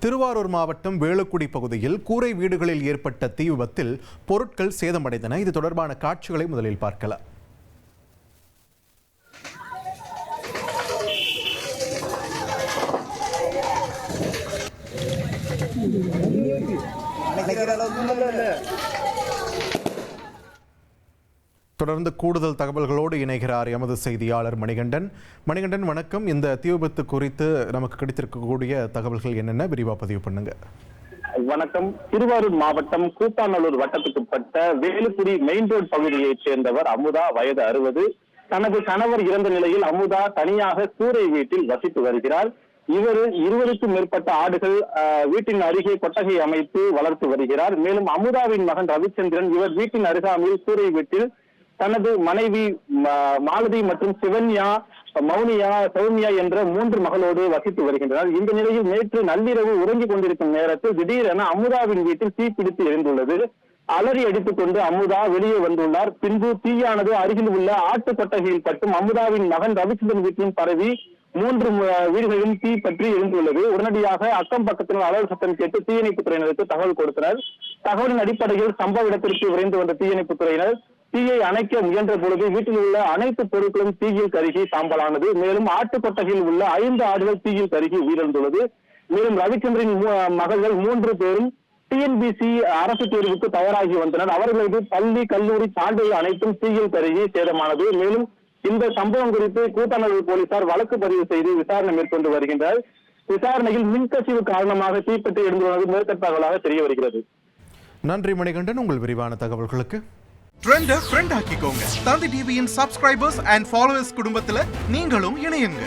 திருவாரூர் மாவட்டம் வேலுக்குடி பகுதியில் கூரை வீடுகளில் ஏற்பட்ட தீ விபத்தில் பொருட்கள் சேதமடைந்தன. இது தொடர்பான காட்சிகளை முதலில் பார்க்கலாம். தொடர்ந்து கூடுதல் தகவல்களோடு இணைகிறார் எமது செய்தியாளர் மணிகண்டன். மணிகண்டன், வணக்கம். இந்த தீ விபத்து குறித்து நமக்கு கிடைத்திருக்கக்கூடிய தகவல்கள் என்னென்ன, விரிவா பதிவு பண்ணுங்க. வணக்கம். திருவாரூர் மாவட்டம் கூத்தாநல்லூர் வட்டத்துக்குட்பட்ட வேலுக்குடி மெயின் ரோடு பகுதியைச் சேர்ந்தவர் அமுதா, வயது 60. தனது கணவர் இறந்த நிலையில் அமுதா தனியாக கூரை வீட்டில் வசித்து வருகிறார். இவர் 20க்கும் மேற்பட்ட ஆடுகள் வீட்டின் அருகே கொட்டகை அமைத்து வளர்த்து வருகிறார். மேலும் அமுதாவின் மகன் ரவிச்சந்திரன் இவர் வீட்டின் அருகாமையில் கூரை வீட்டில் தனது மனைவி மாலதி மற்றும் சிவன்யா, மௌனியா, சௌமியா என்ற 3 மகளோடு வசித்து வருகின்றனர். இந்த நிலையில் நேற்று நள்ளிரவு உறங்கிக் கொண்டிருக்கும் நேரத்தில் திடீரென அமுதாவின் வீட்டில் தீப்பிடித்து எரிந்துள்ளது. அலறி அடித்துக் கொண்டு அமுதா வெளியே வந்துள்ளார். பின்பு தீயானது அருகில் உள்ள ஆட்டு கொட்டகையில் பட்டும் அமுதாவின் மகன் ரவிச்சந்திரன் வீட்டிலும் பரவி 3 வீடுகளிலும் தீ பற்றி எரிந்துள்ளது. உடனடியாக அக்கம் பக்கத்தினர் அலறல் சத்தம் கேட்டு தீயணைப்புத் துறையினருக்கு தகவல் கொடுத்தனர். தகவலின் அடிப்படையில் சம்பவ இடத்திற்கு விரைந்து வந்த தீயணைப்புத் துறையினர் தீயை அணைக்க முயன்ற பொழுது வீட்டில் உள்ள அனைத்து பொருட்களும் தீயில் கருகி சாம்பலானது. மேலும் ஆட்டு கொட்டகையில் உள்ள 5 ஆடுகள் தீயில் கருகி உயிரிழந்துள்ளது. மேலும் ரவிச்சந்திரன் மகள்கள் 3 பேரும் டிஎன்பிசி அரசு தேர்வுக்கு தயாராகி வந்தனர். அவர்களது பள்ளி, கல்லூரி சான்றிதழ் அனைத்தும் தீயில் கருகி சேதமானது. மேலும் இந்த சம்பவம் குறித்து கூத்தாநல்லூர் போலீசார் வழக்கு பதிவு செய்து விசாரணை மேற்கொண்டு வருகின்றனர். விசாரணையில் மின்கசிவு காரணமாக தீப்பற்றி எழுந்துள்ளது முதற்கட்ட தகவலாக தெரிய வருகிறது. நன்றி மணிகண்டன், உங்கள் விரிவான தகவல்களுக்கு. ட்ரெண்டை ஃப்ரெண்ட் ஆக்கிக்கோங்க. தந்தி டிவியின் சப்ஸ்கிரைபர்ஸ் அண்ட் ஃபாலோவர்ஸ் குடும்பத்தில் நீங்களும் இணையுங்க.